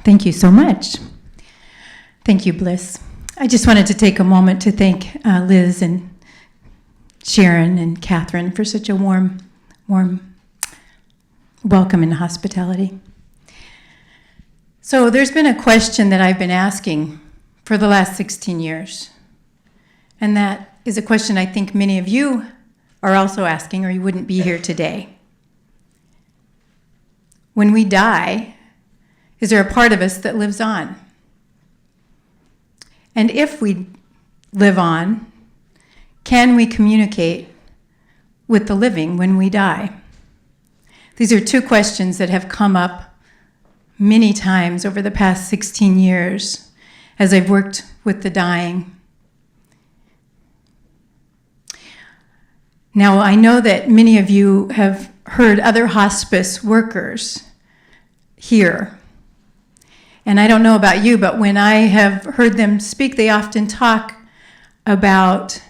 Thank you so much. Thank you, Bliss. I just wanted to take a moment to thank Liz and Sharon and Catherine for such a warm welcome and hospitality. So there's been a question that I've been asking for the last 16 years. And that is a question I think many of you are also asking, or you wouldn't be here today. When we die, is there a part of us that lives on? And if we live on, can we communicate with the living when we die? These are two questions that have come up many times over the past 16 years as I've worked with the dying. Now, I know that many of you have heard other hospice workers here. And I don't know about you, but when I have heard them speak, they often talk about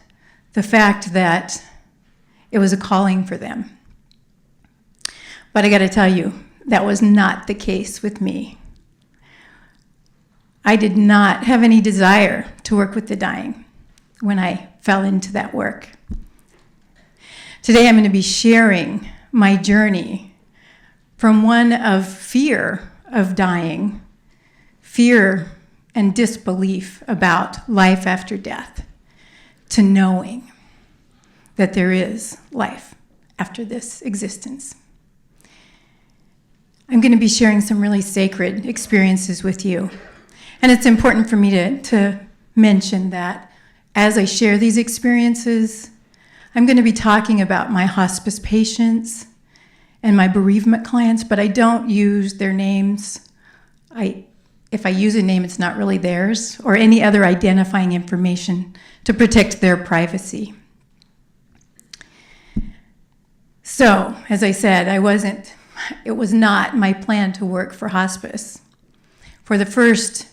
the fact that it was a calling for them. But I got to tell you, that was not the case with me. I did not have any desire to work with the dying when I fell into that work. Today I'm going to be sharing my journey from one of fear of dying, fear and disbelief about life after death, to knowing that there is life after this existence. I'm going to be sharing some really sacred experiences with you. And it's important for me to mention that as I share these experiences, I'm going to be talking about my hospice patients and my bereavement clients, but I don't use their names. If I use a name, it's not really theirs, or any other identifying information to protect their privacy. So, as I said, it was not my plan to work for hospice. For the first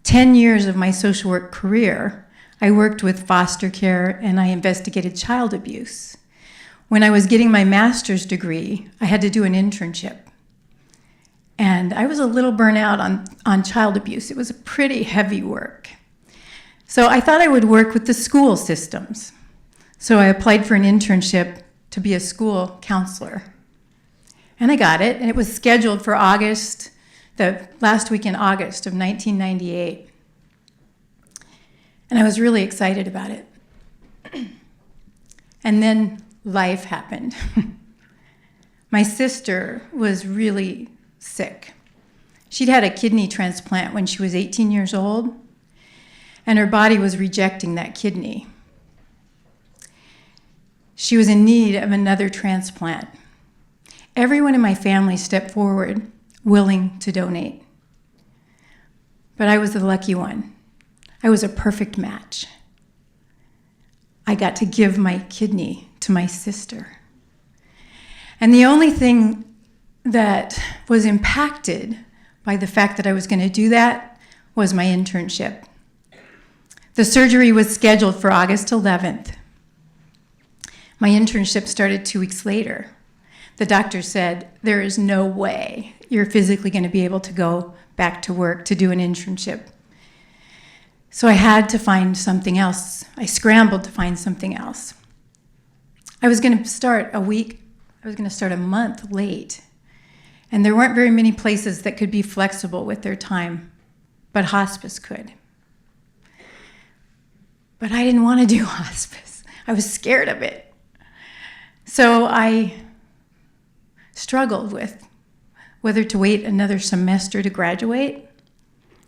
10 years of my social work career, I worked with foster care and I investigated child abuse. When I was getting my master's degree, I had to do an internship. And I was a little burnt out on child abuse. It was a pretty heavy work. So I thought I would work with the school systems. So I applied for an internship to be a school counselor. And I got it, and it was scheduled for August, the last week in August of 1998. And I was really excited about it. And then life happened. My sister was really sick. She'd had a kidney transplant when she was 18 years old, and her body was rejecting that kidney. She was in need of another transplant. Everyone in my family stepped forward, willing to donate. But I was the lucky one. I was a perfect match. I got to give my kidney to my sister. And the only thing that was impacted by the fact that I was going to do that was my internship. The surgery was scheduled for August 11th. My internship started 2 weeks later. The doctor said, there is no way you're physically going to be able to go back to work to do an internship. So I had to find something else. I scrambled to find something else. I was going to start a month late. And there weren't very many places that could be flexible with their time, but hospice could. But I didn't want to do hospice. I was scared of it. So I struggled with whether to wait another semester to graduate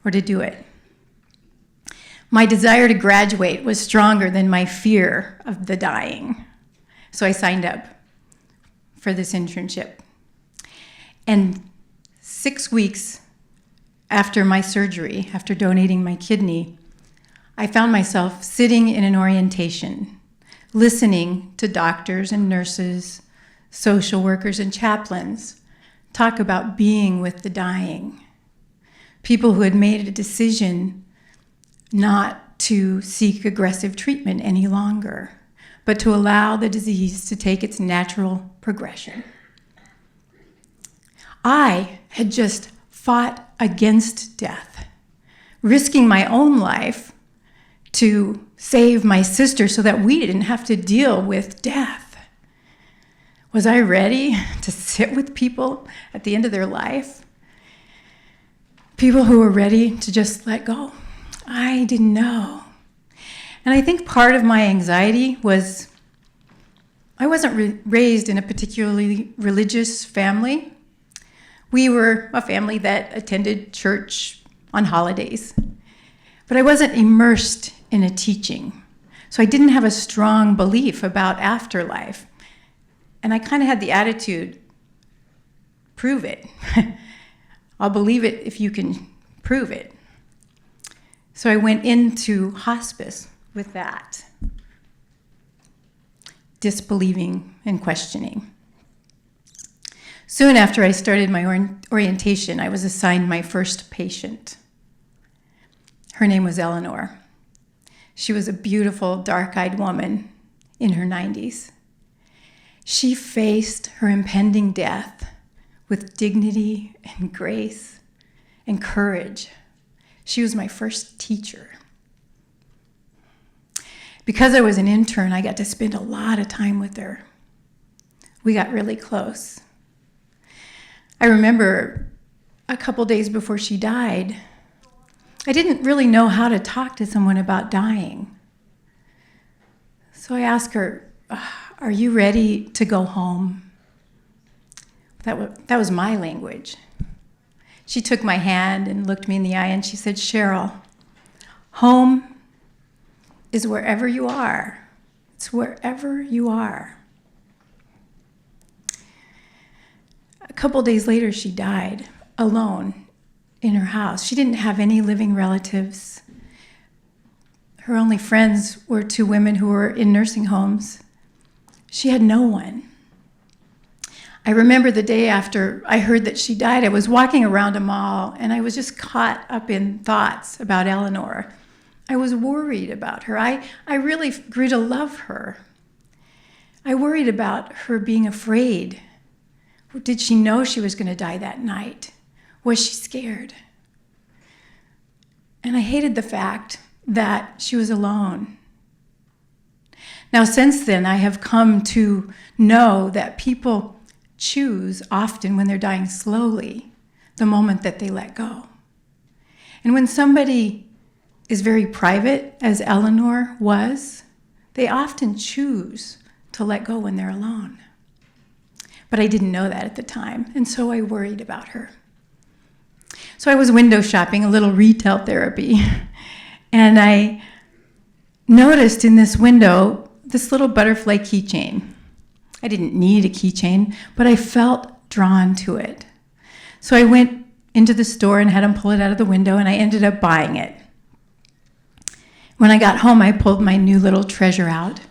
or to do it. My desire to graduate was stronger than my fear of the dying. So I signed up for this internship. And 6 weeks after my surgery, after donating my kidney, I found myself sitting in an orientation, listening to doctors and nurses, social workers and chaplains talk about being with the dying. People who had made a decision not to seek aggressive treatment any longer, but to allow the disease to take its natural progression. I had just fought against death, risking my own life to save my sister so that we didn't have to deal with death. Was I ready to sit with people at the end of their life? People who were ready to just let go? I didn't know. And I think part of my anxiety was I wasn't raised in a particularly religious family. We were a family that attended church on holidays, but I wasn't immersed in a teaching. So I didn't have a strong belief about afterlife. And I kind of had the attitude, prove it. I'll believe it if you can prove it. So I went into hospice with that, disbelieving and questioning. Soon after I started my orientation, I was assigned my first patient. Her name was Eleanor. She was a beautiful, dark-eyed woman in her 90s. She faced her impending death with dignity and grace and courage. She was my first teacher. Because I was an intern, I got to spend a lot of time with her. We got really close. I remember a couple days before she died, I didn't really know how to talk to someone about dying. So I asked her, "Are you ready to go home?" That was my language. She took my hand and looked me in the eye and she said, "Cheryl, home is wherever you are. It's wherever you are." A couple days later, she died alone in her house. She didn't have any living relatives. Her only friends were two women who were in nursing homes. She had no one. I remember the day after I heard that she died, I was walking around a mall and I was just caught up in thoughts about Eleanor. I was worried about her. I really grew to love her. I worried about her being afraid. Did she know she was going to die that night? Was she scared? And I hated the fact that she was alone. Now, since then, I have come to know that people choose often when they're dying slowly the moment that they let go. And when somebody is very private, as Eleanor was, they often choose to let go when they're alone. But I didn't know that at the time, and so I worried about her. So I was window shopping, a little retail therapy, and I noticed in this window this little butterfly keychain. I didn't need a keychain, but I felt drawn to it. So I went into the store and had him pull it out of the window, and I ended up buying it. When I got home, I pulled my new little treasure out.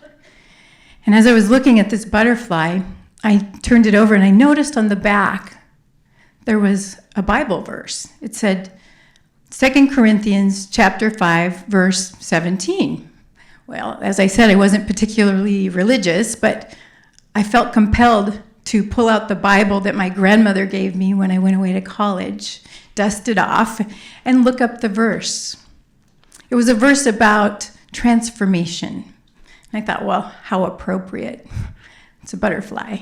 And as I was looking at this butterfly, I turned it over and I noticed on the back there was a Bible verse. It said 2 Corinthians chapter 5, verse 17. Well, as I said, I wasn't particularly religious, but I felt compelled to pull out the Bible that my grandmother gave me when I went away to college, dust it off, and look up the verse. It was a verse about transformation. And I thought, well, how appropriate. It's a butterfly.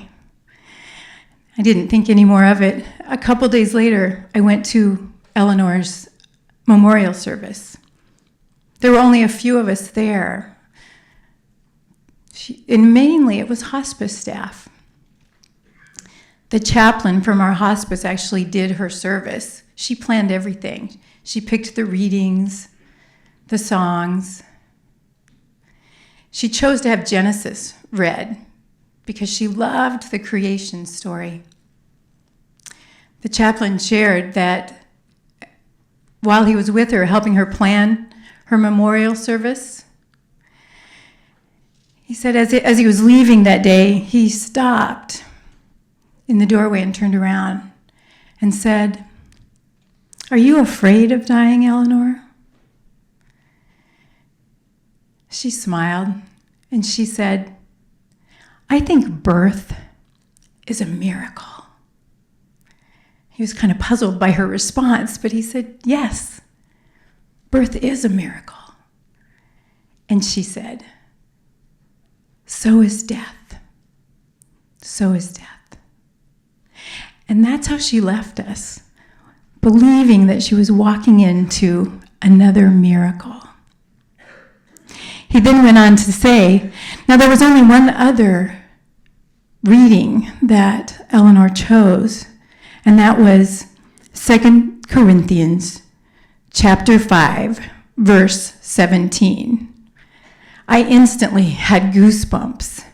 I didn't think any more of it. A couple days later, I went to Eleanor's memorial service. There were only a few of us there. And mainly it was hospice staff. The chaplain from our hospice actually did her service. She planned everything. She picked the readings, the songs. She chose to have Genesis read because she loved the creation story. The chaplain shared that while he was with her, helping her plan her memorial service, he said as he was leaving that day, he stopped in the doorway and turned around and said, "Are you afraid of dying, Eleanor?" She smiled and she said, "I think birth is a miracle." He was kind of puzzled by her response, but he said, yes, birth is a miracle. And she said, so is death. So is death. And that's how she left us, believing that she was walking into another miracle. He then went on to say, now there was only one other reading that Eleanor chose, and that was 2 Corinthians chapter 5, verse 17. I instantly had goosebumps,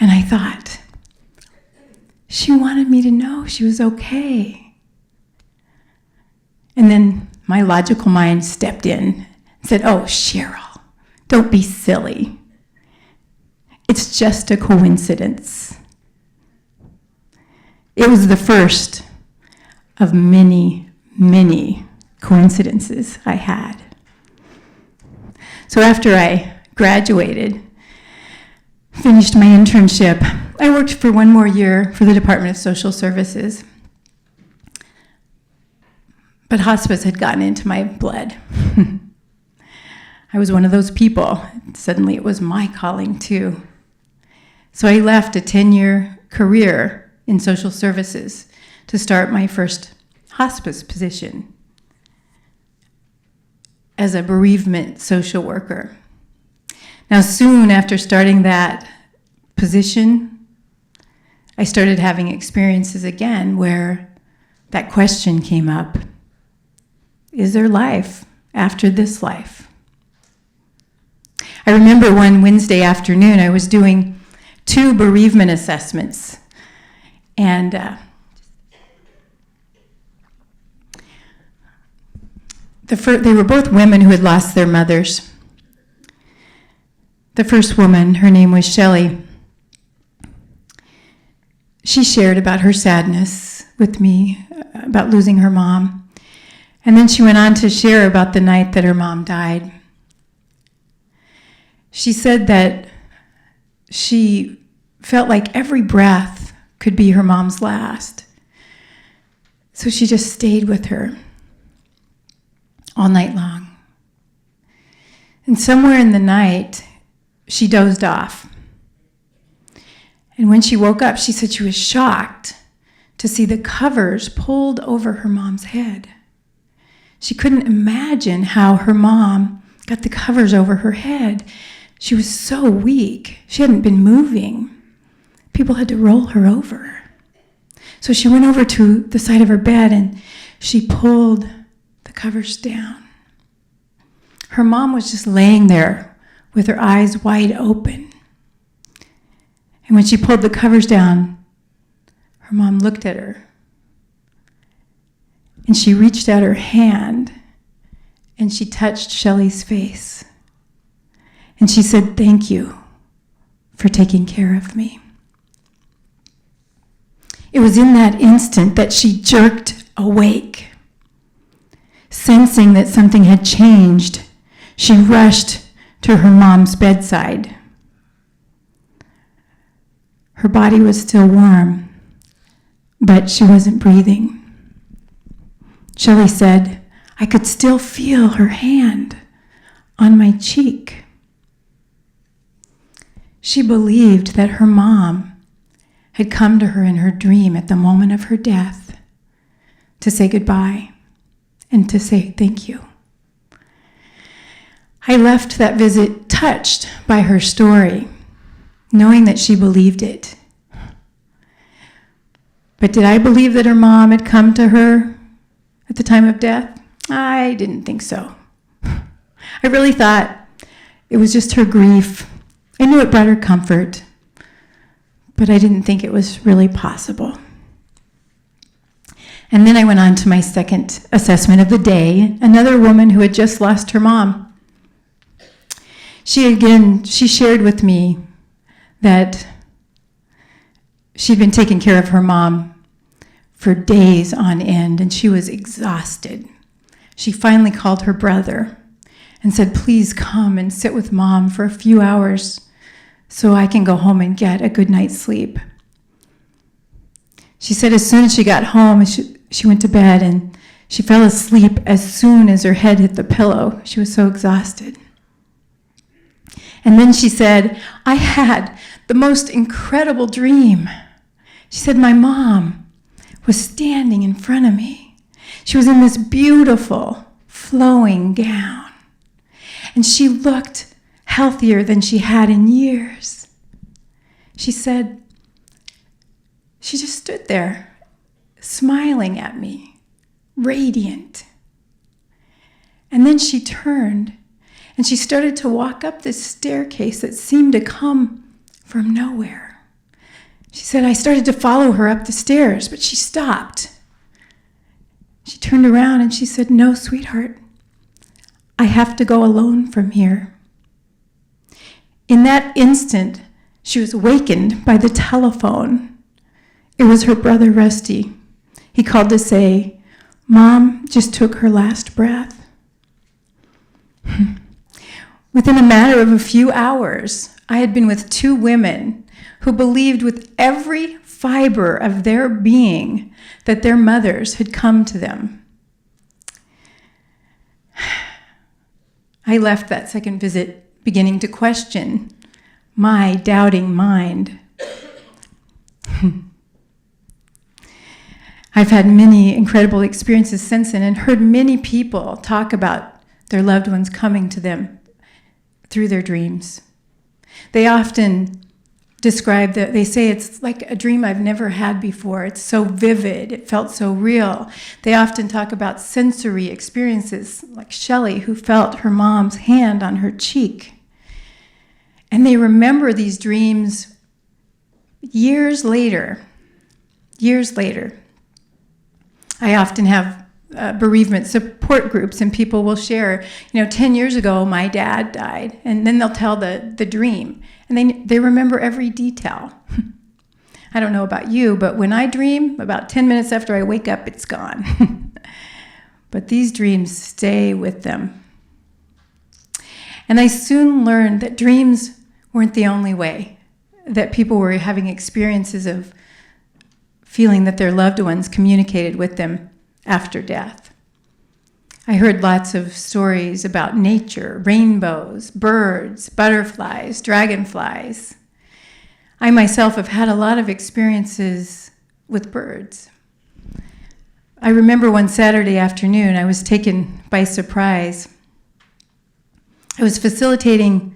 and I thought, she wanted me to know she was okay. And then my logical mind stepped in and said, oh, Cheryl, don't be silly. It's just a coincidence. It was the first of many, many coincidences I had. So after I graduated, finished my internship, I worked for one more year for the Department of Social Services. But hospice had gotten into my blood. I was one of those people. Suddenly it was my calling too. So I left a 10-year career in social services to start my first hospice position as a bereavement social worker. Now, soon after starting that position, I started having experiences again where that question came up. Is there life after this life? I remember one Wednesday afternoon, I was doing 2 bereavement assessments. And they were both women who had lost their mothers. The first woman, her name was Shelley. She shared about her sadness with me, about losing her mom. And then she went on to share about the night that her mom died. She said that she felt like every breath could be her mom's last. So she just stayed with her all night long. And somewhere in the night, she dozed off. And when she woke up, she said she was shocked to see the covers pulled over her mom's head. She couldn't imagine how her mom got the covers over her head. She was so weak. She hadn't been moving. People had to roll her over. So she went over to the side of her bed and she pulled the covers down. Her mom was just laying there with her eyes wide open. And when she pulled the covers down, her mom looked at her. And she reached out her hand and she touched Shelley's face. And she said, "Thank you for taking care of me." It was in that instant that she jerked awake. Sensing that something had changed, she rushed to her mom's bedside. Her body was still warm, but she wasn't breathing. Shelley said, "I could still feel her hand on my cheek." She believed that her mom had come to her in her dream at the moment of her death to say goodbye and to say thank you. I left that visit touched by her story, knowing that she believed it. But did I believe that her mom had come to her at the time of death? I didn't think so. I really thought it was just her grief. I knew it brought her comfort, but I didn't think it was really possible. And then I went on to my second assessment of the day, another woman who had just lost her mom. She shared with me that she'd been taking care of her mom for days on end, and she was exhausted. She finally called her brother and said, "Please come and sit with Mom for a few hours so I can go home and get a good night's sleep." She said as soon as she got home, she went to bed and she fell asleep as soon as her head hit the pillow. She was so exhausted. And then she said, I had the most incredible dream. She said, my mom was standing in front of me. She was in this beautiful, flowing gown. And she looked healthier than she had in years. She said, she just stood there, smiling at me, radiant. And then she turned and she started to walk up this staircase that seemed to come from nowhere. She said, I started to follow her up the stairs, but she stopped. She turned around and she said, no, sweetheart, I have to go alone from here. In that instant, she was wakened by the telephone. It was her brother, Rusty. He called to say, Mom just took her last breath. Within a matter of a few hours, I had been with two women who believed with every fiber of their being that their mothers had come to them. I left that second visit beginning to question my doubting mind. I've had many incredible experiences since then and heard many people talk about their loved ones coming to them through their dreams. They often describe that, they say it's like a dream I've never had before. It's so vivid, it felt so real. They often talk about sensory experiences, like Shelley, who felt her mom's hand on her cheek. And they remember these dreams years later. I often have bereavement support groups, and people will share, 10 years ago, my dad died, and then they'll tell the dream, and they remember every detail. I don't know about you, but when I dream, about 10 minutes after I wake up, it's gone. But these dreams stay with them. And I soon learned that dreams weren't the only way that people were having experiences of feeling that their loved ones communicated with them after death. I heard lots of stories about nature, rainbows, birds, butterflies, dragonflies. I myself have had a lot of experiences with birds. I remember one Saturday afternoon, I was taken by surprise. I was facilitating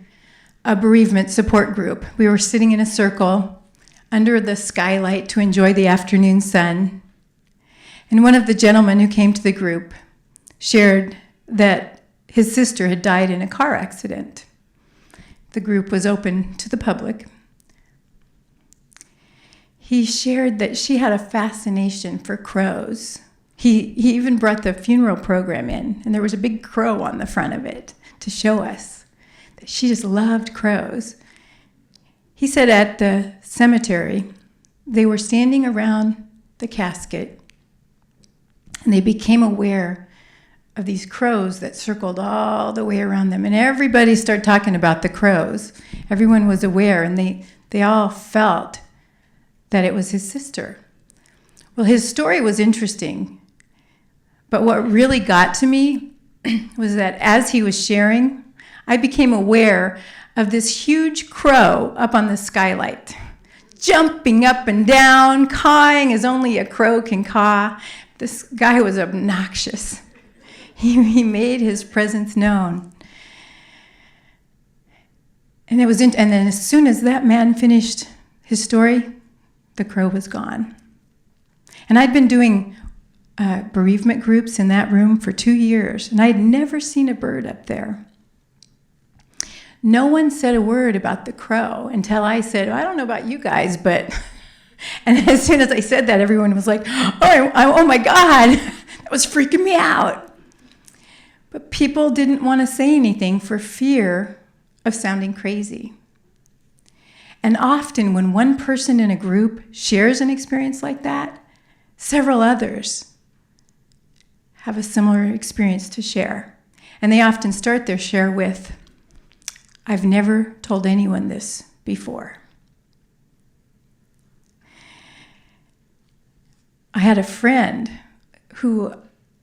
a bereavement support group. We were sitting in a circle under the skylight to enjoy the afternoon sun. And one of the gentlemen who came to the group shared that his sister had died in a car accident. The group was open to the public. He shared that she had a fascination for crows. He even brought the funeral program in, and there was a big crow on the front of it to show us that she just loved crows. He said at the cemetery, they were standing around the casket, and they became aware of these crows that circled all the way around them. And everybody started talking about the crows. Everyone was aware, and they all felt that it was his sister. Well, his story was interesting, but what really got to me was that as he was sharing, I became aware of this huge crow up on the skylight, jumping up and down, cawing as only a crow can caw. This guy was obnoxious. He made his presence known. And then as soon as that man finished his story, the crow was gone. And I'd been doing bereavement groups in that room for 2 years, and I'd never seen a bird up there. No one said a word about the crow until I said, I don't know about you guys, but... And as soon as I said that, everyone was like, oh my God, that was freaking me out. But people didn't want to say anything for fear of sounding crazy. And often when one person in a group shares an experience like that, several others have a similar experience to share. And they often start their share with, I've never told anyone this before. I had a friend who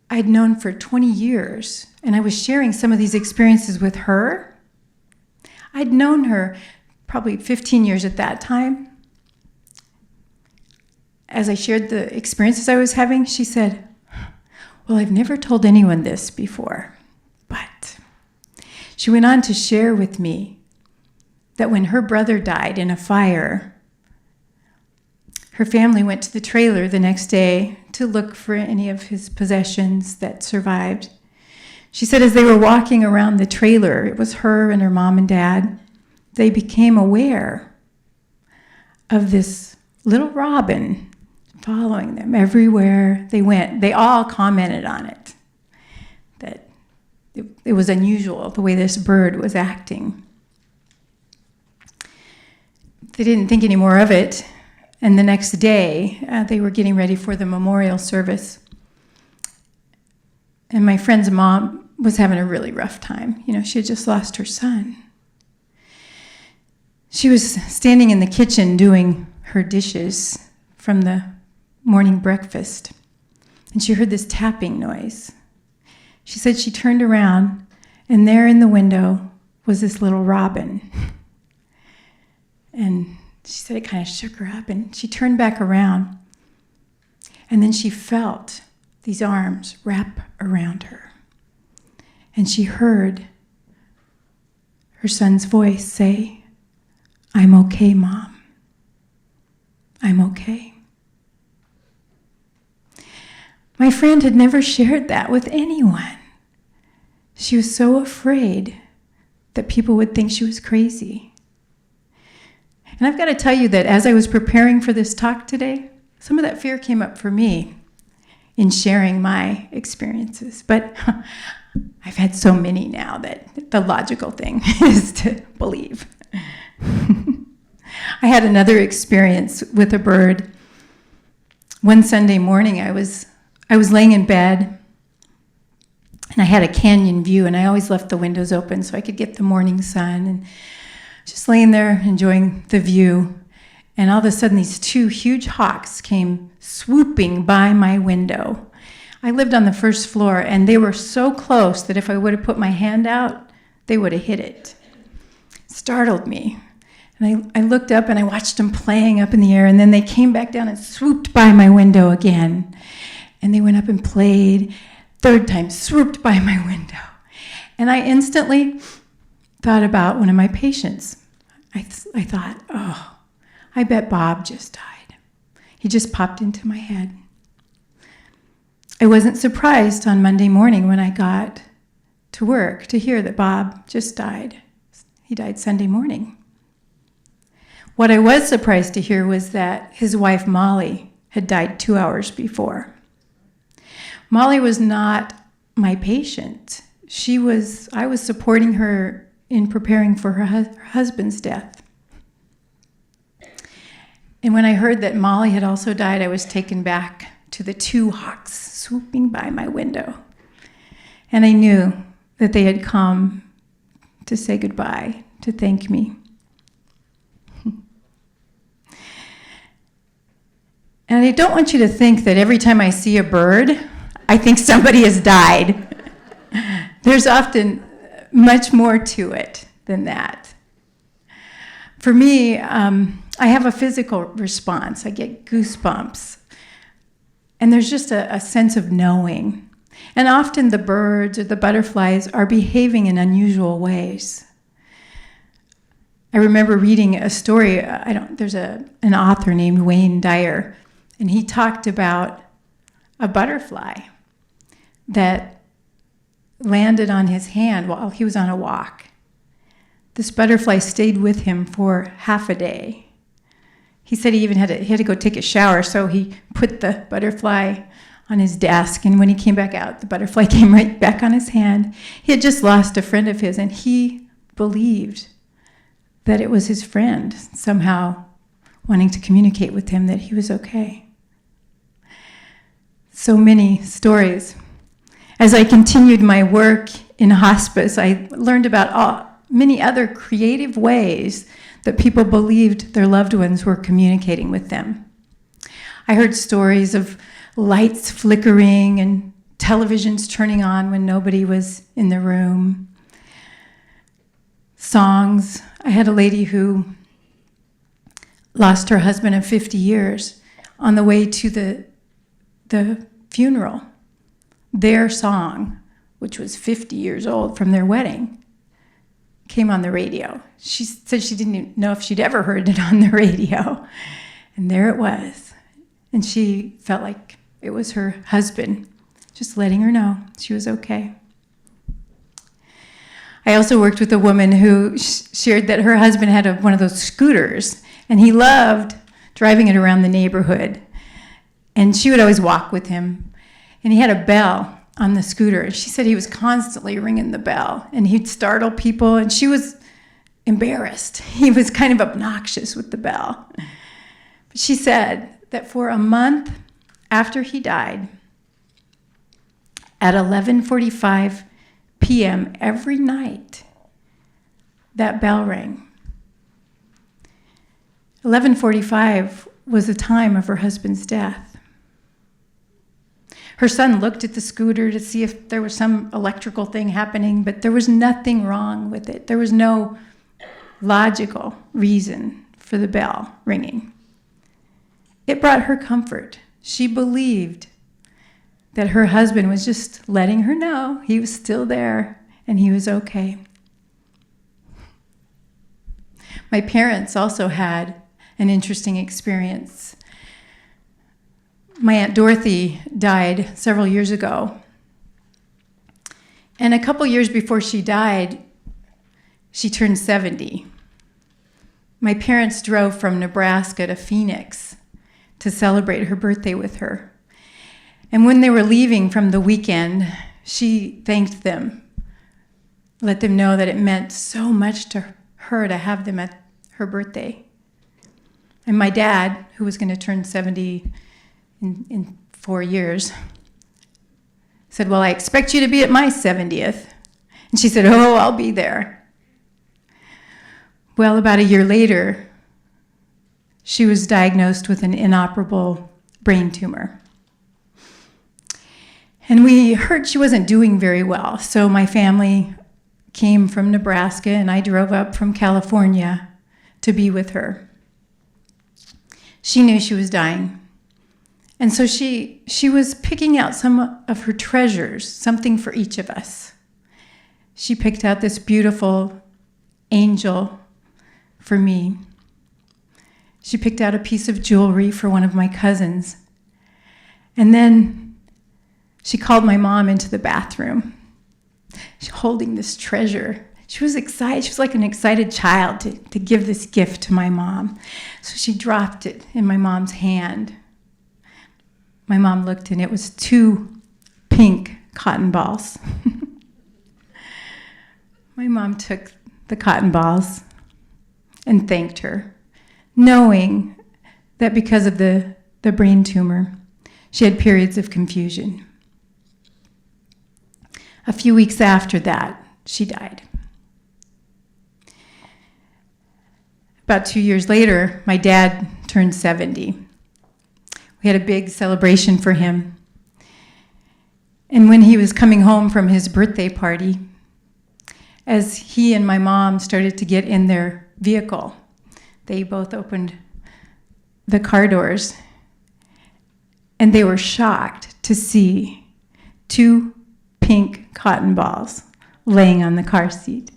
I'd known for 20 years, and I was sharing some of these experiences with her. I'd known her probably 15 years at that time. As I shared the experiences I was having, she said, "Well, I've never told anyone this before." But she went on to share with me that when her brother died in a fire, her family went to the trailer the next day to look for any of his possessions that survived. She said as they were walking around the trailer, it was her and her mom and dad, they became aware of this little robin following them everywhere they went. They all commented on it, that it was unusual the way this bird was acting. They didn't think any more of it. And the next day, they were getting ready for the memorial service. And my friend's mom was having a really rough time. You know, she had just lost her son. She was standing in the kitchen doing her dishes from the morning breakfast. And she heard this tapping noise. She said she turned around, and there in the window was this little robin. And she said it kind of shook her up, and she turned back around, and then she felt these arms wrap around her. And she heard her son's voice say, "I'm okay, Mom. I'm okay." My friend had never shared that with anyone. She was so afraid that people would think she was crazy. And I've got to tell you that as I was preparing for this talk today, some of that fear came up for me in sharing my experiences. But I've had so many now that the logical thing is to believe. I had another experience with a bird. One Sunday morning, I was laying in bed, and I had a canyon view, and I always left the windows open so I could get the morning sun, and just laying there enjoying the view, and all of a sudden these two huge hawks came swooping by my window. I lived on the first floor, and they were so close that if I would have put my hand out, they would have hit it. It startled me. And I looked up and I watched them playing up in the air, and then they came back down and swooped by my window again. And they went up and played. Third time, swooped by my window. And I instantly thought about one of my patients. I thought, oh, I bet Bob just died. He just popped into my head. I wasn't surprised on Monday morning when I got to work to hear that Bob just died. He died Sunday morning. What I was surprised to hear was that his wife, Molly, had died 2 hours before. Molly was not my patient. I was supporting her in preparing for her husband's death. And when I heard that Molly had also died, I was taken back to the two hawks swooping by my window. And I knew that they had come to say goodbye, to thank me. And I don't want you to think that every time I see a bird, I think somebody has died. There's often much more to it than that. For me, I have a physical response. I get goosebumps. And there's just a sense of knowing. And often the birds or the butterflies are behaving in unusual ways. I remember reading a story, there's an author named Wayne Dyer, and he talked about a butterfly that landed on his hand while he was on a walk. This butterfly stayed with him for half a day. He said he even had to go take a shower, so he put the butterfly on his desk, and when he came back out, the butterfly came right back on his hand. He had just lost a friend of his, and he believed that it was his friend somehow wanting to communicate with him that he was okay. So many stories. As I continued my work in hospice, I learned about many other creative ways that people believed their loved ones were communicating with them. I heard stories of lights flickering and televisions turning on when nobody was in the room. Songs. I had a lady who lost her husband of 50 years on the way to the funeral. Their song, which was 50 years old from their wedding, came on the radio. She said she didn't even know if she'd ever heard it on the radio. And there it was. And she felt like it was her husband, just letting her know she was okay. I also worked with a woman who shared that her husband had one of those scooters, and he loved driving it around the neighborhood. And she would always walk with him. And he had a bell on the scooter. She said he was constantly ringing the bell, and he'd startle people, and she was embarrassed. He was kind of obnoxious with the bell. But she said that for a month after he died, at 11:45 p.m. every night, that bell rang. 11:45 was the time of her husband's death. Her son looked at the scooter to see if there was some electrical thing happening, but there was nothing wrong with it. There was no logical reason for the bell ringing. It brought her comfort. She believed that her husband was just letting her know he was still there and he was okay. My parents also had an interesting experience. My Aunt Dorothy died several years ago. And a couple years before she died, she turned 70. My parents drove from Nebraska to Phoenix to celebrate her birthday with her. And when they were leaving from the weekend, she thanked them, let them know that it meant so much to her to have them at her birthday. And my dad, who was going to turn 70 in 4 years, said, well, I expect you to be at my 70th. And she said, oh, I'll be there. Well, about a year later, she was diagnosed with an inoperable brain tumor. And we heard she wasn't doing very well, so my family came from Nebraska, and I drove up from California to be with her. She knew she was dying, and so she was picking out some of her treasures, something for each of us. She picked out this beautiful angel for me. She picked out a piece of jewelry for one of my cousins, and then she called my mom into the bathroom, holding this treasure. She was excited. She was like an excited child to give this gift to my mom. So she dropped it in my mom's hand. My mom looked, and it was 2 pink cotton balls. My mom took the cotton balls and thanked her, knowing that because of the brain tumor, she had periods of confusion. A few weeks after that, she died. About 2 years later, my dad turned 70. We had a big celebration for him. And when he was coming home from his birthday party, as he and my mom started to get in their vehicle, they both opened the car doors, and they were shocked to see 2 pink cotton balls laying on the car seat.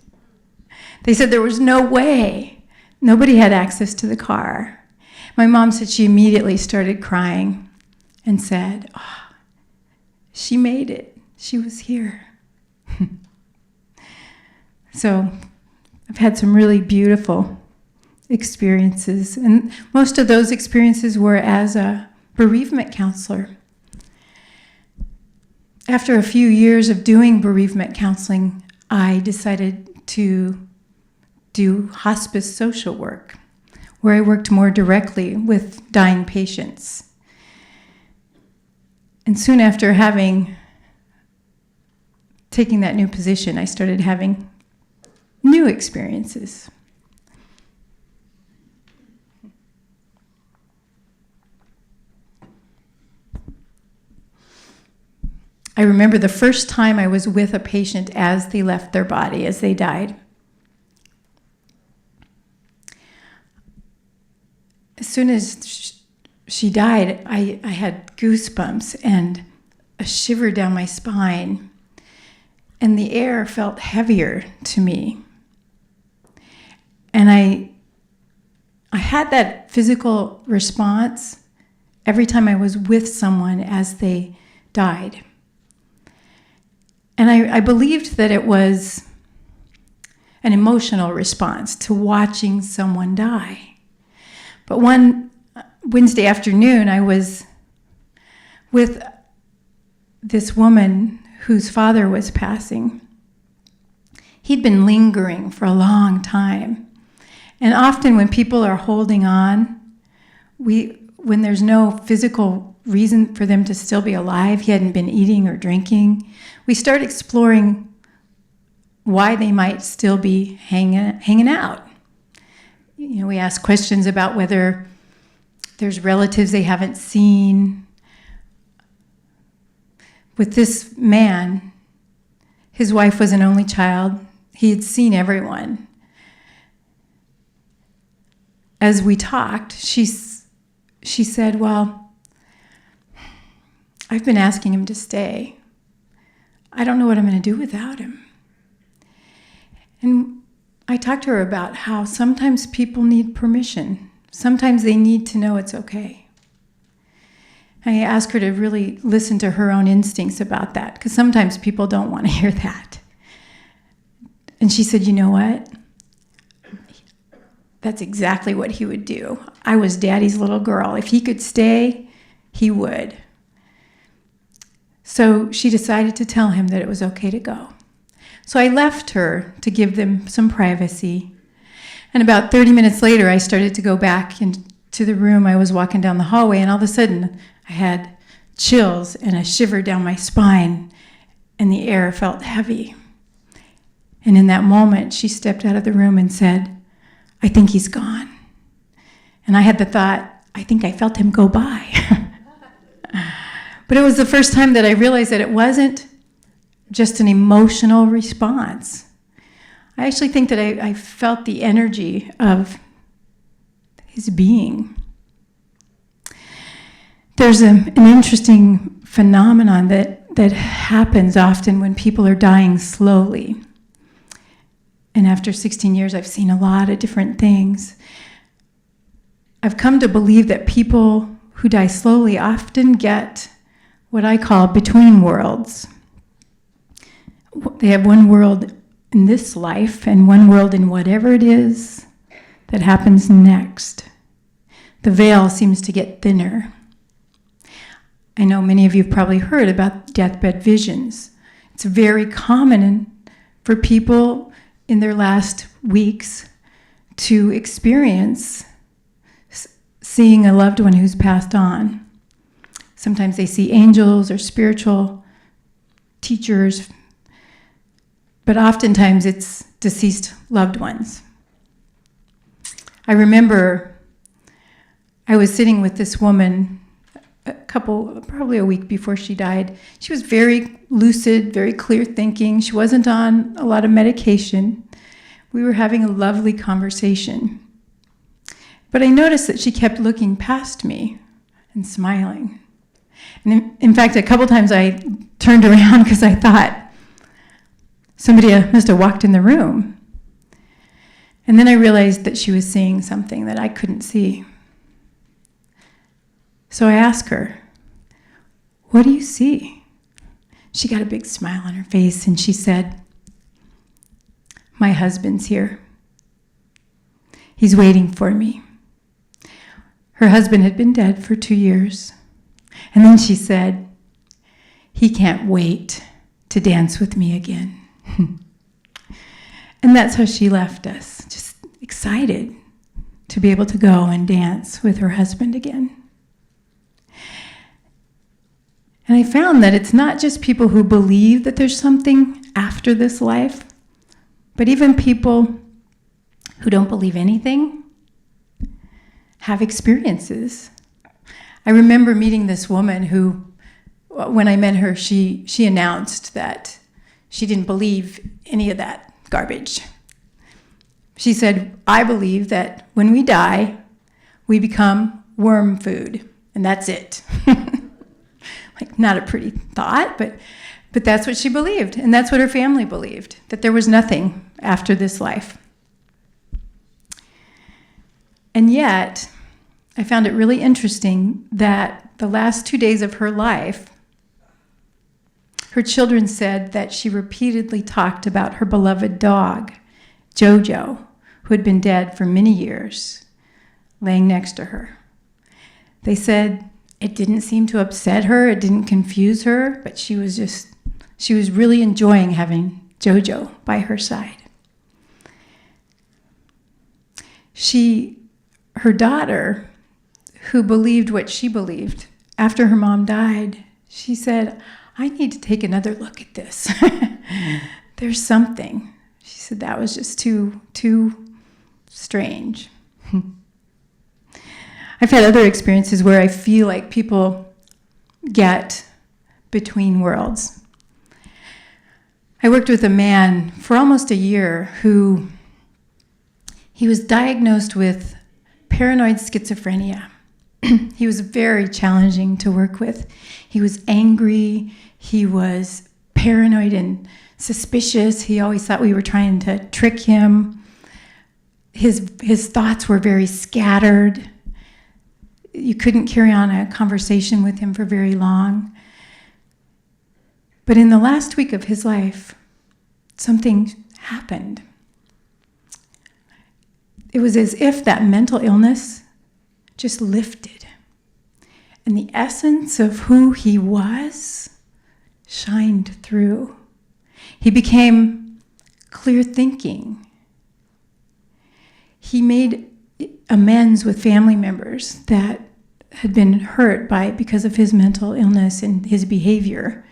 They said there was no way. Nobody had access to the car. My mom said she immediately started crying and said, oh, she made it. She was here. So I've had some really beautiful experiences, and most of those experiences were as a bereavement counselor. After a few years of doing bereavement counseling, I decided to do hospice social work, where I worked more directly with dying patients. And soon after taking that new position, I started having new experiences. I remember the first time I was with a patient as they left their body, as they died. As soon as she died, I had goosebumps and a shiver down my spine, and the air felt heavier to me. And I had that physical response every time I was with someone as they died. And I believed that it was an emotional response to watching someone die. But one Wednesday afternoon, I was with this woman whose father was passing. He'd been lingering for a long time. And often when people are holding on, when there's no physical reason for them to still be alive, he hadn't been eating or drinking, we start exploring why they might still be hanging out. You know, we ask questions about whether there's relatives they haven't seen. With this man, his wife was an only child. He had seen everyone. As we talked, she said, well, I've been asking him to stay. I don't know what I'm going to do without him. And I talked to her about how sometimes people need permission. Sometimes they need to know it's okay. I asked her to really listen to her own instincts about that, because sometimes people don't want to hear that. And she said, you know what? That's exactly what he would do. I was Daddy's little girl. If he could stay, he would. So she decided to tell him that it was okay to go. So I left her to give them some privacy. And about 30 minutes later, I started to go back into the room. I was walking down the hallway, and all of a sudden, I had chills and a shiver down my spine, and the air felt heavy. And in that moment, she stepped out of the room and said, I think he's gone. And I had the thought, I think I felt him go by. But it was the first time that I realized that it wasn't just an emotional response. I actually think that I felt the energy of his being. There's an interesting phenomenon that happens often when people are dying slowly. And after 16 years, I've seen a lot of different things. I've come to believe that people who die slowly often get what I call between worlds. They have one world in this life and one world in whatever it is that happens next. The veil seems to get thinner. I know many of you have probably heard about deathbed visions. It's very common for people in their last weeks to experience seeing a loved one who's passed on. Sometimes they see angels or spiritual teachers, but oftentimes it's deceased loved ones. I remember I was sitting with this woman probably a week before she died. She was very lucid, very clear thinking. She wasn't on a lot of medication. We were having a lovely conversation. But I noticed that she kept looking past me and smiling. And in fact, a couple times I turned around because I thought somebody must have walked in the room. And then I realized that she was seeing something that I couldn't see. So I asked her, what do you see? She got a big smile on her face and she said, my husband's here. He's waiting for me. Her husband had been dead for 2 years. And then she said, he can't wait to dance with me again. And that's how she left us, just excited to be able to go and dance with her husband again. And I found that it's not just people who believe that there's something after this life, but even people who don't believe anything have experiences. I remember meeting this woman who when I met her, she announced that she didn't believe any of that garbage. She said, I believe that when we die, we become worm food, and that's it. Like, not a pretty thought, but that's what she believed, and that's what her family believed, that there was nothing after this life. And yet, I found it really interesting that the last 2 days of her life, her children said that she repeatedly talked about her beloved dog, Jojo, who had been dead for many years, laying next to her. They said it didn't seem to upset her, it didn't confuse her, but she was really enjoying having Jojo by her side. Her daughter, who believed what she believed, after her mom died, she said, I need to take another look at this. There's something. She said that was just too strange. I've had other experiences where I feel like people get between worlds. I worked with a man for almost a year who he was diagnosed with paranoid schizophrenia. He was very challenging to work with. He was angry, he was paranoid and suspicious. He always thought we were trying to trick him. His thoughts were very scattered. You couldn't carry on a conversation with him for very long. But in the last week of his life, something happened. It was as if that mental illness just lifted. And the essence of who he was shined through. He became clear thinking. He made amends with family members that had been hurt because of his mental illness and his behavior.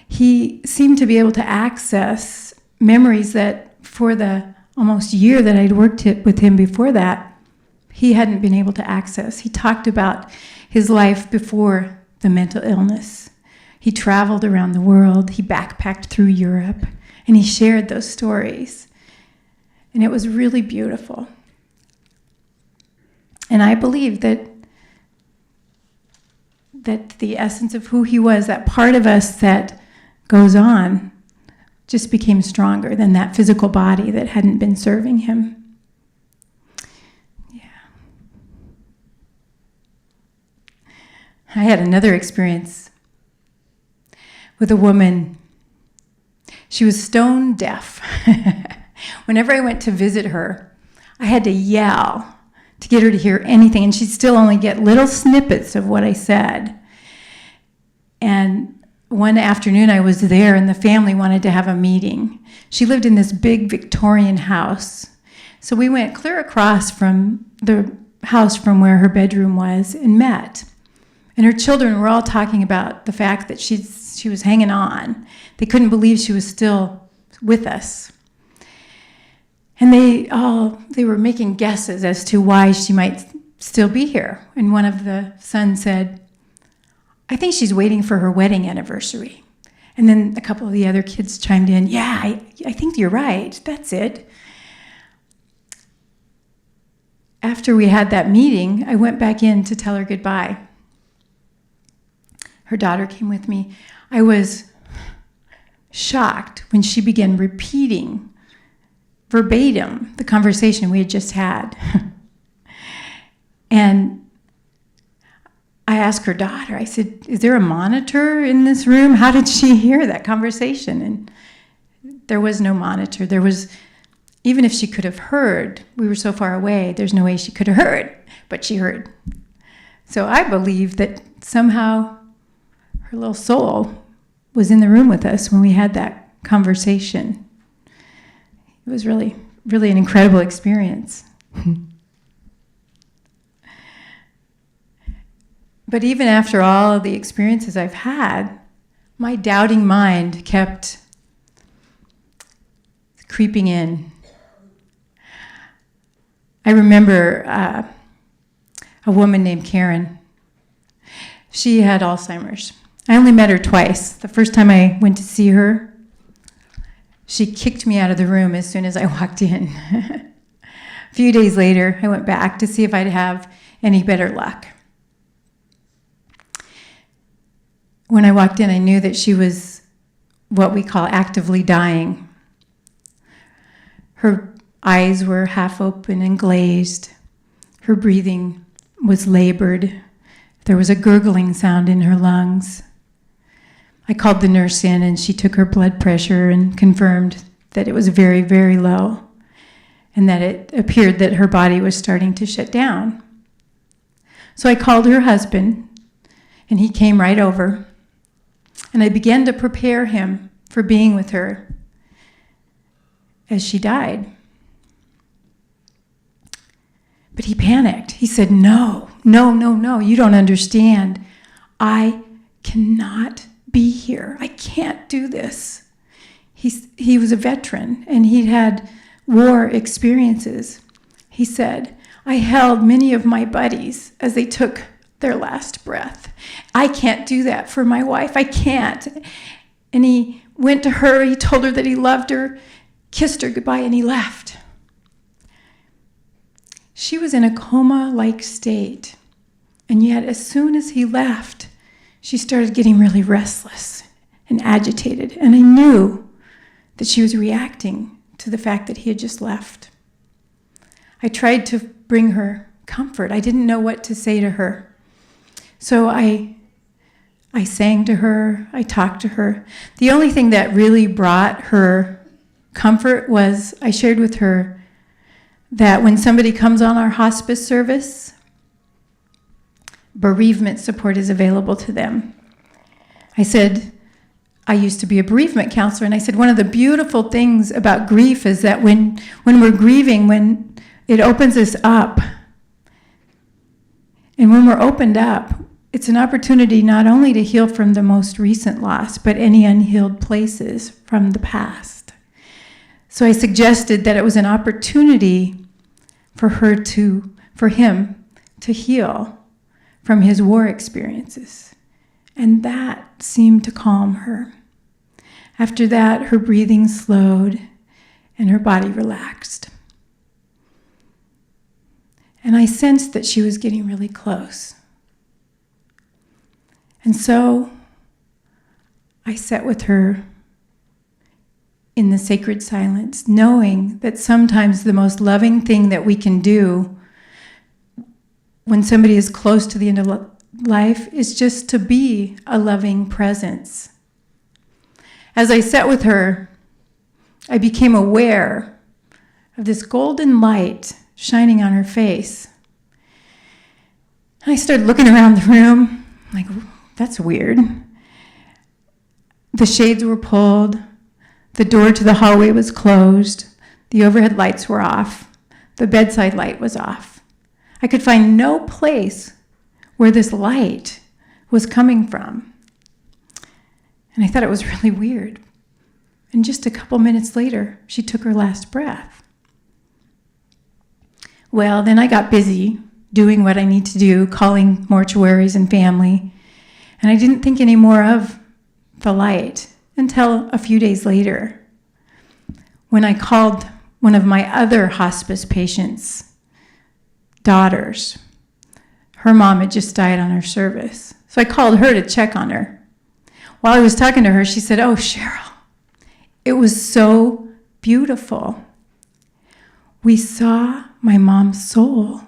He seemed to be able to access memories that for the almost year that I'd worked with him before that, he hadn't been able to access. He talked about his life before the mental illness. He traveled around the world, he backpacked through Europe, and he shared those stories. And it was really beautiful. And I believe that the essence of who he was, that part of us that goes on, just became stronger than that physical body that hadn't been serving him. Yeah. I had another experience with a woman. She was stone deaf. Whenever I went to visit her, I had to yell to get her to hear anything, and she'd still only get little snippets of what I said. And one afternoon I was there, and the family wanted to have a meeting. She lived in this big Victorian house. So we went clear across from the house from where her bedroom was and met. And her children were all talking about the fact that she was hanging on. They couldn't believe she was still with us. And they were making guesses as to why she might still be here. And one of the sons said, I think she's waiting for her wedding anniversary. And then a couple of the other kids chimed in, yeah, I think you're right, that's it. After we had that meeting, I went back in to tell her goodbye. Her daughter came with me. I was shocked when she began repeating verbatim the conversation we had just had. And I asked her daughter, I said, is there a monitor in this room? How did she hear that conversation? And there was no monitor. There was, even if she could have heard, we were so far away, there's no way she could have heard, but she heard. So I believe that somehow her little soul was in the room with us when we had that conversation. It was really, really an incredible experience. But even after all of the experiences I've had, my doubting mind kept creeping in. I remember a woman named Karen. She had Alzheimer's. I only met her twice. The first time I went to see her, she kicked me out of the room as soon as I walked in. A few days later, I went back to see if I'd have any better luck. When I walked in, I knew that she was what we call actively dying. Her eyes were half open and glazed. Her breathing was labored. There was a gurgling sound in her lungs. I called the nurse in, and she took her blood pressure and confirmed that it was very, very low, and that it appeared that her body was starting to shut down. So I called her husband, and he came right over, and I began to prepare him for being with her as she died. But he panicked. He said, no, you don't understand. I cannot be here. I can't do this. He was a veteran, and he'd had war experiences. He said, I held many of my buddies as they took their last breath. I can't do that for my wife. I can't. And he went to her. He told her that he loved her, kissed her goodbye, and he left. She was in a coma-like state. And yet, as soon as he left, she started getting really restless and agitated. And I knew that she was reacting to the fact that he had just left. I tried to bring her comfort. I didn't know what to say to her. So I sang to her, I talked to her. The only thing that really brought her comfort was I shared with her that when somebody comes on our hospice service, bereavement support is available to them. I said, I used to be a bereavement counselor, and I said one of the beautiful things about grief is that when we're grieving, when it opens us up, and when we're opened up, it's an opportunity not only to heal from the most recent loss, but any unhealed places from the past. So I suggested that it was an opportunity for him to heal from his war experiences. And that seemed to calm her. After that, her breathing slowed and her body relaxed. And I sensed that she was getting really close. And so I sat with her in the sacred silence, knowing that sometimes the most loving thing that we can do when somebody is close to the end of life is just to be a loving presence. As I sat with her, I became aware of this golden light shining on her face. And I started looking around the room, like, that's weird. The shades were pulled. The door to the hallway was closed. The overhead lights were off. The bedside light was off. I could find no place where this light was coming from. And I thought it was really weird. And just a couple minutes later, she took her last breath. Well, then I got busy doing what I need to do, calling mortuaries and family. And I didn't think any more of the light until a few days later, when I called one of my other hospice patients' daughters. Her mom had just died on her service. So I called her to check on her. While I was talking to her, she said, "Oh, Cheryl, it was so beautiful. We saw my mom's soul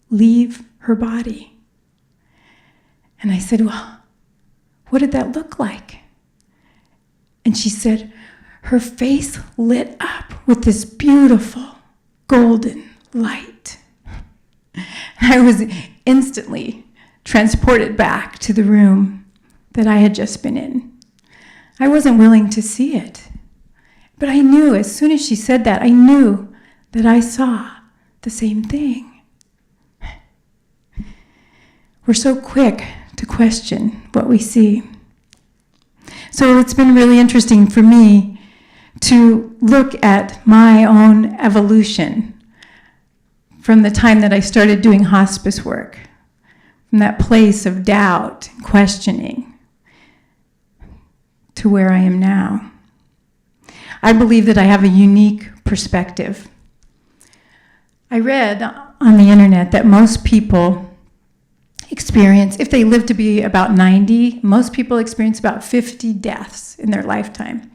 leave her body." And I said, "Well, what did that look like?" And she said, her face lit up with this beautiful golden light. I was instantly transported back to the room that I had just been in. I wasn't willing to see it, but I knew as soon as she said that, I knew that I saw the same thing. We're so quick to question what we see. So it's been really interesting for me to look at my own evolution from the time that I started doing hospice work. from that place of doubt, questioning, to where I am now. I believe that I have a unique perspective. I read on the internet that most people experience, if they live to be about 90, most people experience about 50 deaths in their lifetime.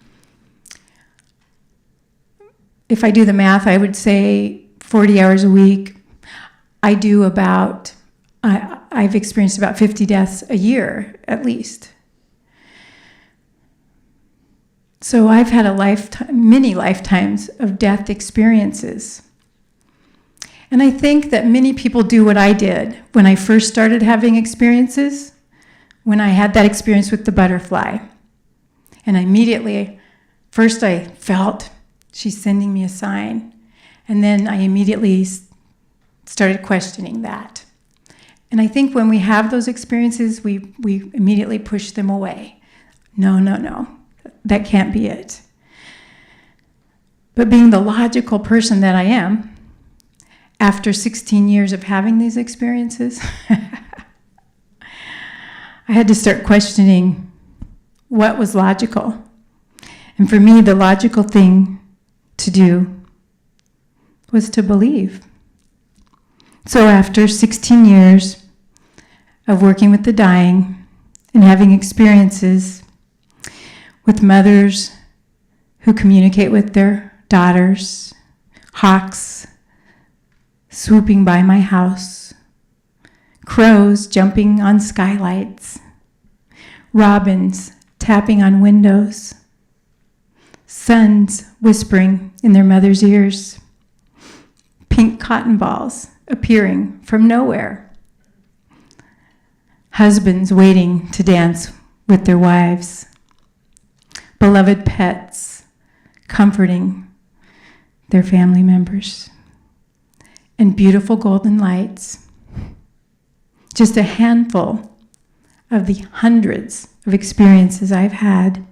If I do the math, I would say 40 hours a week. I've experienced about 50 deaths a year, at least. So I've had many lifetimes of death experiences. And I think that many people do what I did when I first started having experiences, when I had that experience with the butterfly. And immediately, first I felt she's sending me a sign. And then I immediately started questioning that. And I think when we have those experiences, we immediately push them away. No, that can't be it. But being the logical person that I am, after 16 years of having these experiences, I had to start questioning what was logical. And for me, the logical thing to do was to believe. So after 16 years of working with the dying and having experiences with mothers who communicate with their daughters, hawks swooping by my house, crows jumping on skylights, robins tapping on windows, sons whispering in their mother's ears, pink cotton balls appearing from nowhere, husbands waiting to dance with their wives, beloved pets comforting their family members, and beautiful golden lights. Just a handful of the hundreds of experiences I've had.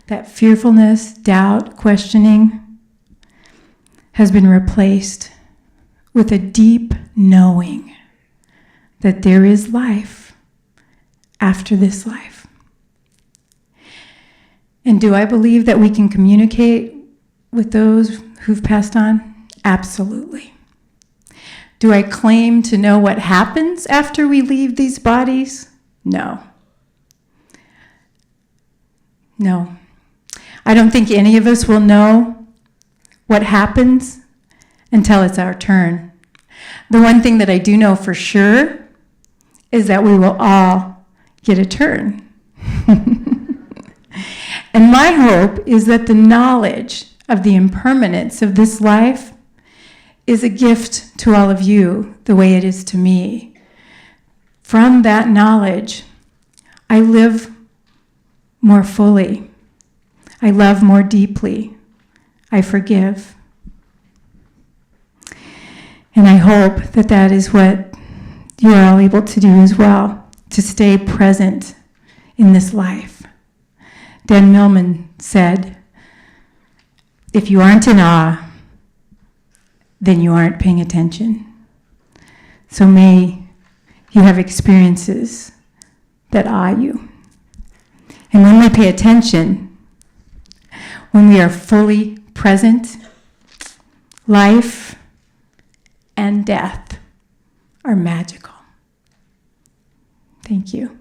That fearfulness, doubt, questioning has been replaced with a deep knowing that there is life after this life. And do I believe that we can communicate with those who've passed on? Absolutely. Do I claim to know what happens after we leave these bodies? No. I don't think any of us will know what happens until it's our turn. The one thing that I do know for sure is that we will all get a turn. And my hope is that the knowledge of the impermanence of this life is a gift to all of you, the way it is to me. From that knowledge, I live more fully. I love more deeply. I forgive. And I hope that that is what you are all able to do as well, to stay present in this life. Dan Millman said, if you aren't in awe, then you aren't paying attention. So may you have experiences that awe you. And when we pay attention, when we are fully present, life and death are magical. Thank you.